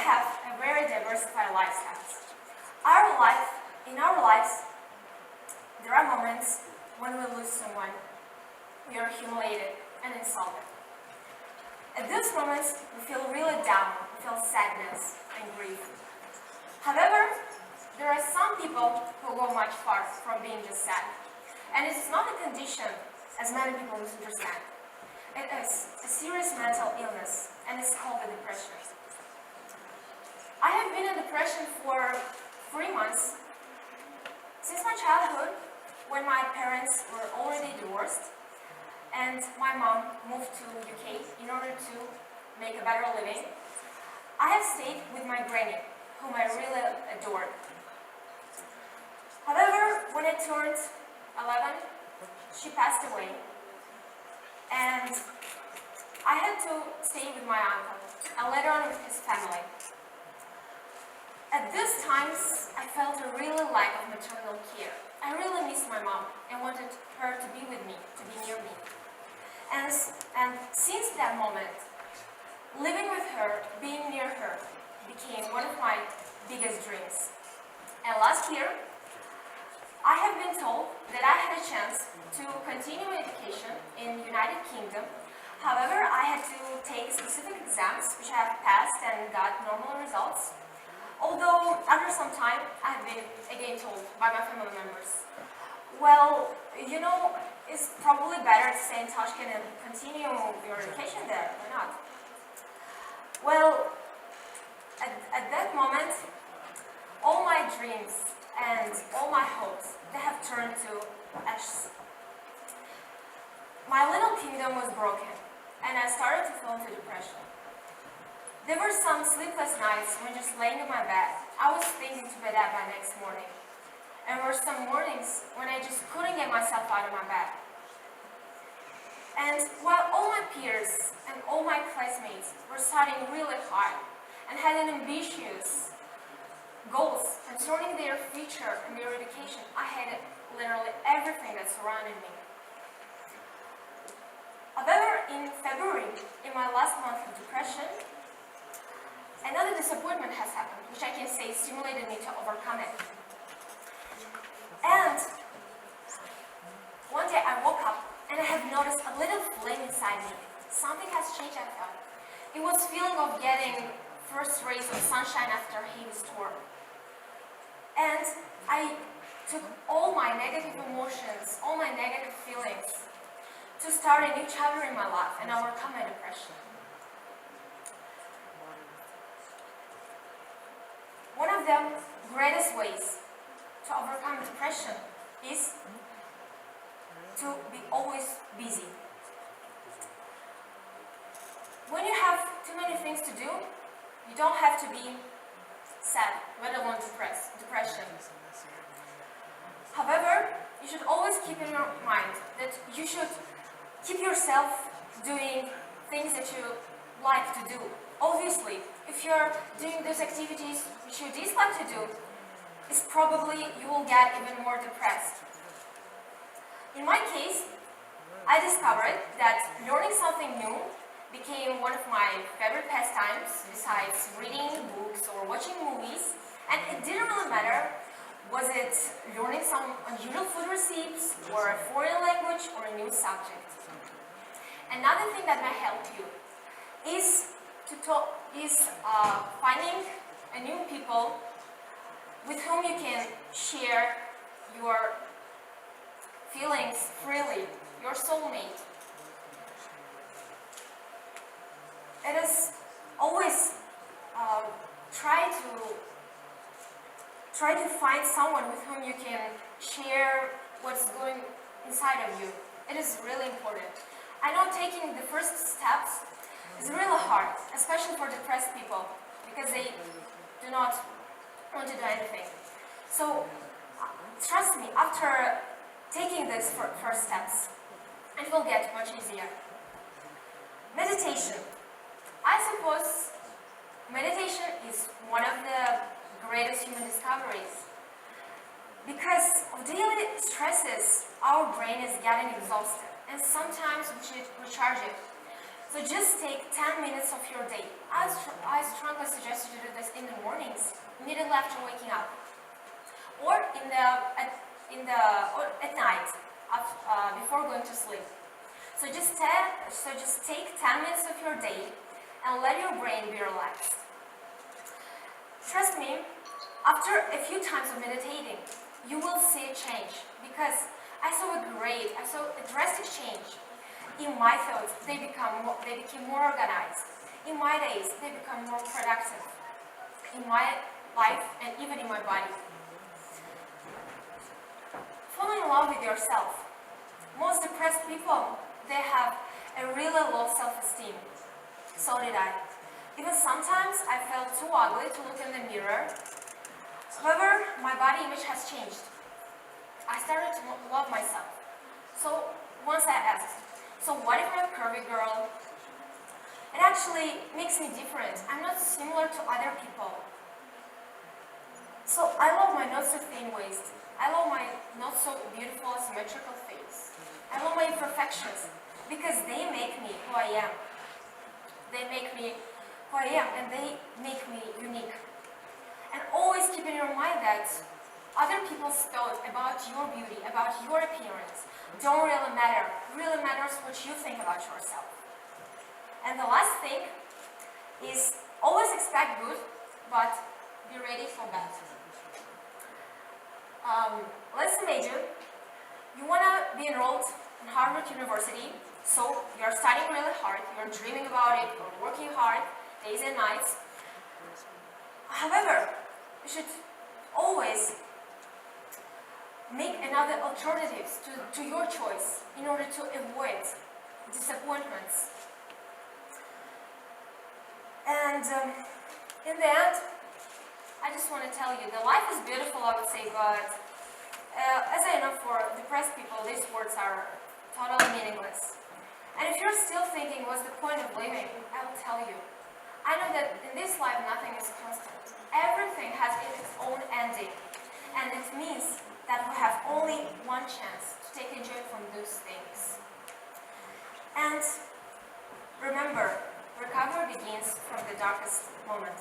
have a very diversified lifestyles. In our lives, there are moments when we lose someone, we are humiliated and insulted. At those moments, we feel really down, we feel sadness and grief. However, there are some people who go much far from being just sad. And it's not a condition, as many people misunderstand. It is a serious mental illness, and it's called a depression. I have been in depression for 3 months, since my childhood, when my parents were already divorced, and my mom moved to UK in order to make a better living. I have stayed with my granny, whom I really adored. However, when I turned 11, she passed away, and I had to stay with my uncle, and later on with his family. At these times, I felt a really lack of maternal care. I really missed my mom and wanted her to be with me, to be near me. And since that moment, living with her, being near her, became one of my biggest dreams. And last year, I have been told that I had a chance to continue my education in the United Kingdom. However, I had to take specific exams, which I have passed and got normal results. Although, after some time, I have been again told by my family members, well, you know, it's probably better to stay in Tashkent and continue your education there, or not? Well, at that moment, all my dreams and all my hopes, they have turned to ashes. My little kingdom was broken, and I started to fall into depression. There were some sleepless nights when just laying in my bed, I was thinking to bed by next morning. And there were some mornings when I just couldn't get myself out of my bed. And while all my peers and all my classmates were studying really hard and had an ambitious goals concerning their future and their education, I hated literally everything that surrounded me. However, in February, in my last month of depression, another disappointment has happened, which I can say stimulated me to overcome it. And one day I woke up and I have noticed a little flame inside me. Something has changed, I felt. It was feeling of getting first rays of sunshine after a heavy storm. And I took all my negative emotions, all my negative feelings, to start a new chapter in my life and overcome my depression. One of the greatest ways to overcome depression is to be always busy. When you have too many things to do, you don't have to be sad, let alone depression. However, you should always keep in your mind that you should keep yourself doing things that you like to do. Obviously, if you're doing those activities which you dislike to do, it's probably you will get even more depressed. In my case, I discovered that learning something new became one of my favorite pastimes besides reading books or watching movies, and it didn't really matter was it learning some unusual food recipes or a foreign language or a new subject. Another thing that may help you is finding a new people with whom you can share your feelings freely, your soulmate. It is always try to find someone with whom you can share what's going inside of you. It is really important. I know taking the first steps is really hard, especially for depressed people, because they do not want to do anything. So, trust me, after taking these first steps, it will get much easier. Meditation. I suppose meditation is one of the greatest human discoveries. Because of daily stresses, our brain is getting exhausted, and sometimes we should recharge it. So just take 10 minutes of your day. I strongly suggest you to do after waking up, or at night before going to sleep. So just take 10 minutes of your day and let your brain be relaxed. Trust me, after a few times of meditating, you will see a change, because I saw a drastic change. In my thoughts, they became more organized. In my days, they become more productive. In my life and even in my body. Fall in love with yourself. Most depressed people, they have a really low self-esteem. So did I. Even sometimes I felt too ugly to look in the mirror. However, my body image has changed. I started to love myself. So once I asked, so what if I'm a curvy girl? It actually makes me different. I'm not similar to other people. So I love my not so thin waist. I love my not so beautiful symmetrical face. I love my imperfections, because they make me who I am. They make me who I am, and they make me unique. And always keep in your mind that other people's thoughts about your beauty, about your appearance, don't really matter. Really matters what you think about yourself. And the last thing is always expect good, but be ready for bad. Let's imagine you want to be enrolled in Harvard University, so you're studying really hard, you're dreaming about it, you're working hard, days and nights. However, you should always make another alternatives to your choice in order to avoid disappointments. And in the end, I just want to tell you, the life is beautiful, I would say, but as I know, for depressed people, these words are totally meaningless. And if you're still thinking, what's the point of living, I will tell you. I know that in this life, nothing is constant. Everything has its own ending. And it means that we have only one chance to take joy from those things. And remember, recovery begins from the darkest moment.